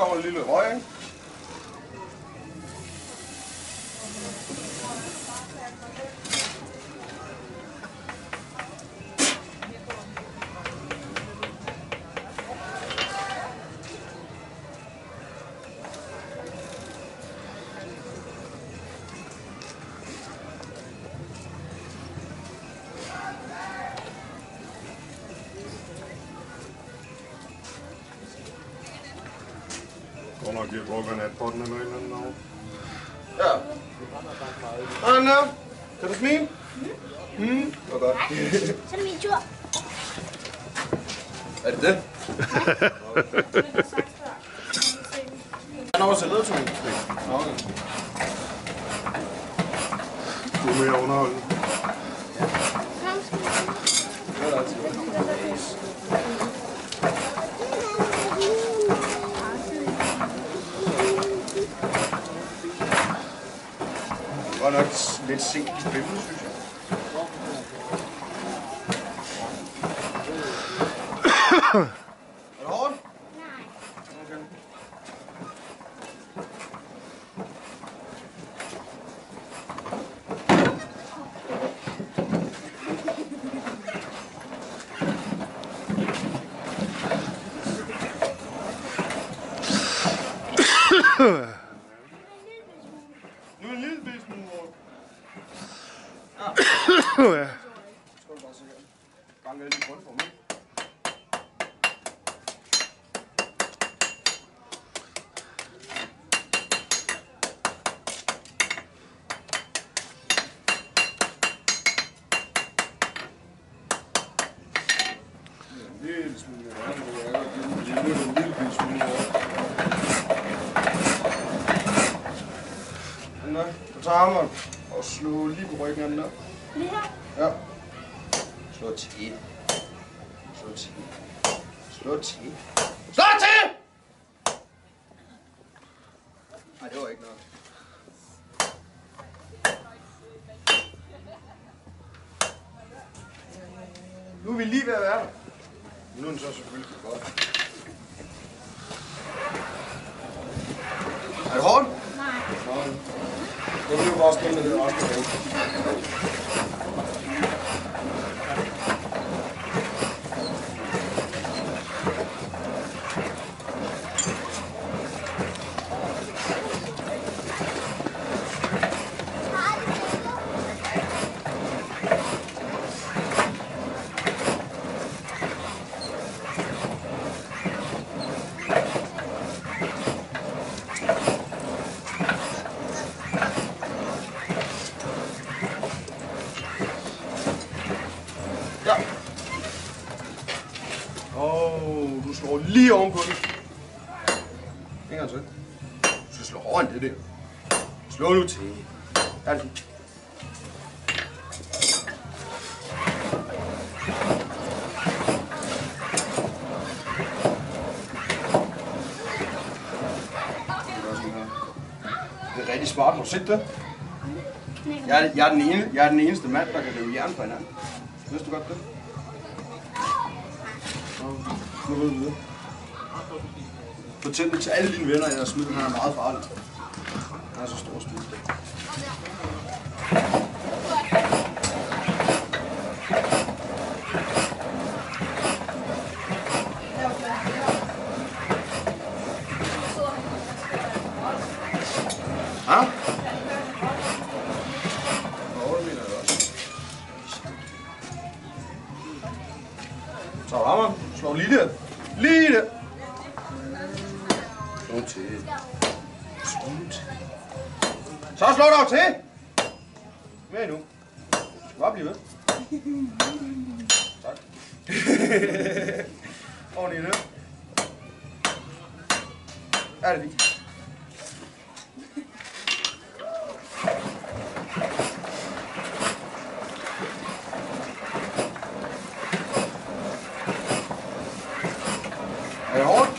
kommer en lille røg, ikke? Godt nok, jeg bruger natpotten eller en eller anden år. Ja. Anna, kan du smile? Det var godt. Så er det min tur. Er det det? Han har også lavet til mig. Okay. Det er mere underholdende. Det er altid. Det var nok lidt sent i filmen, synes jeg. Er det hårdt? Nej. Okay. Nu er en lille bitte smule hårdt. Ja. Skal du bare se her. Banker lidt i grundform, ikke? En lille smule hårdt. Det er godt, det er en lille bitte smule hårdt. Nå, du tager hammeren og slå lige på ryggen af den der. Lige her? Ja. Slå til. Slå til. Slå til. Slå til! Nej, det var ikke noget. Nu er vi lige ved at være der. Nu er den så selvfølgelig godt. Er det hårdt? Nej. Nej. Det bliver bare stå med det resten af dagen. Ja. Du slår lige ovenpå den. En gang til. Du skal slå hårdere end det der. Slå nu til. Ja, lige. Det er rigtig smart. Har du set det? Jeg er den eneste mand, der kan rive jern fra hinanden. Vidste du godt det? Nu ved du det. Fortæl det til alle dine venner, at smiden er meget farlig. Han er så stor smid. Ja? Så rammer. Slå lige der. Lige der. Slå til. Slå til. Så slå dog til. Med nu. Du skal bare blive ved. Tak. Ordentligt der. Er det lige? Er det hårdt?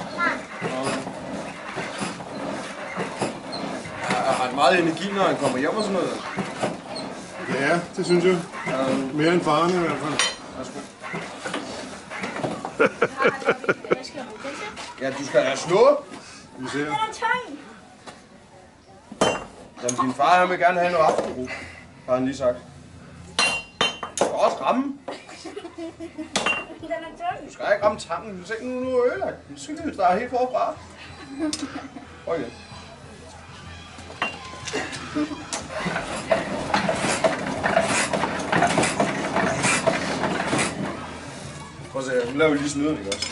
Har han meget energi, når han kommer hjem og sådan noget? Ja, det synes jeg. Mere end faren i hvert fald. Værsgo. Hvad skal jeg bruge den til? Ja, du skal have slå. Vi ser. Den er tung. Jamen, din far han vil gerne have noget aftenbrug, har han lige sagt. Du skal også ramme. Den er tung. Du skal ikke ramme tangen. Du ser nu er ødelagt. Så skal vi starte helt forfra. Prøv igen. Prøv at se, nu laver vi lige snyderne, ikke også?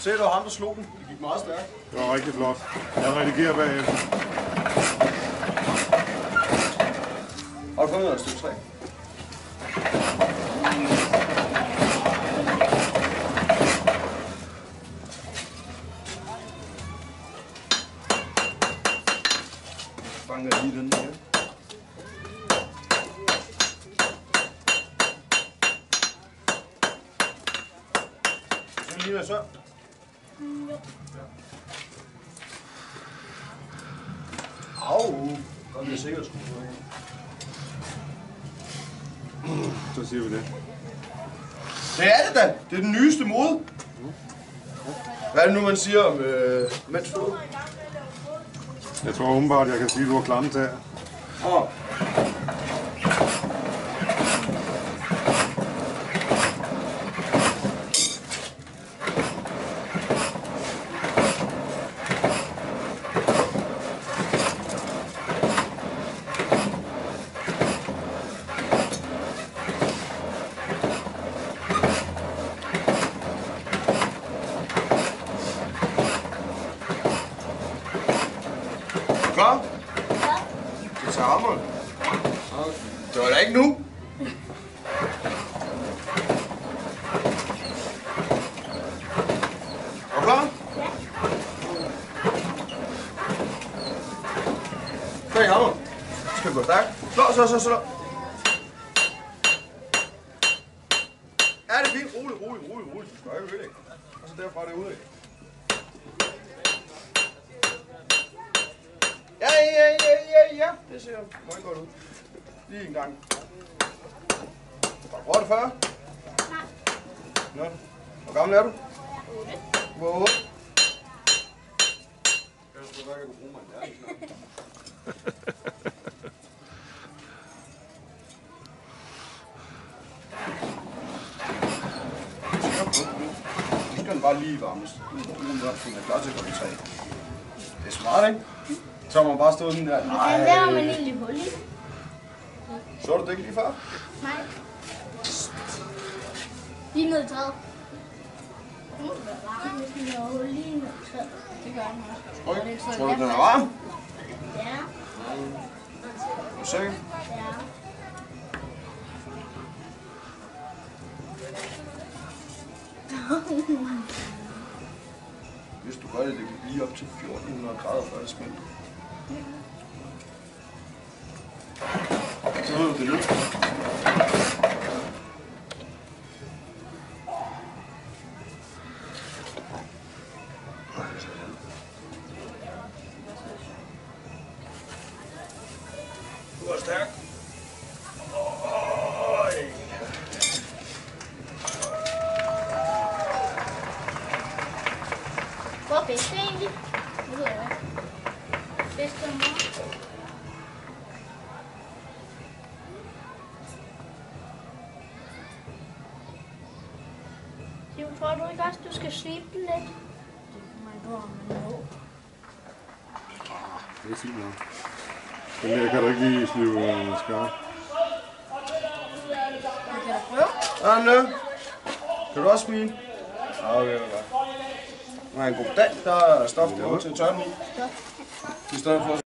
Se, du ham, der slog den. Det gik meget stærkt. Det var rigtig flot. Jeg redigerer bagefter. Har du fundet noget stykke træ? Fanger lige den her. Den lige være så. Au, der bliver sikkert skruet på en. Så siger vi det. Det er det da. Det er den nyeste mode. Hvad er det nu, man siger om mænds fødder? Jeg tror umiddelbart, jeg kan sige, at du har klamme tæer. Åh. Klar? Ja. Det tager hammeren. Det var da ikke nu. Er du klar? Ja. Tag hammeren. Så skal vi gå stærkt. Slå. Ja, det er fint. Rolig. Du skal ikke ødelægge. Og så derfra derude. Ja. Det ser meget godt ud. Lige en gang. Har du prøvet det før? Nej. Nå. Hvor gammel er du? 8. Hvor 8? Jeg tror ikke, at du bruger mig en lærling. Nu skal den bare lige varmes. Uden at den er klar til at træ. Det er smart, ikke? Så må man bare stå sådan der. Men den der har man egentlig hul i. Så du det ikke lige før? Nej. Lige ned i træet. Det må være varmt, hvis den har hul lige ned i træet. Det gør den også. Okay. Tror du, den er varm? Ja. Er du sikker? Ja. Hvis du gør det, det kan blive op til 1400 grader før det smelter. Så ved du det nu. Du er stærk. Hvor er bedste egentlig? Det ved jeg ikke. Bedste og mor. Jo, tror du ikke også, du skal slibe den lidt? Det kan man nå. Det er fint nok. Den der kan du ikke lige slive skarpt. Kan du prøve? Anne, kan du også smile? Ja, det er godt. Nu har jeg en god dag. Der er stof derovre til at tørre den i. I stedet for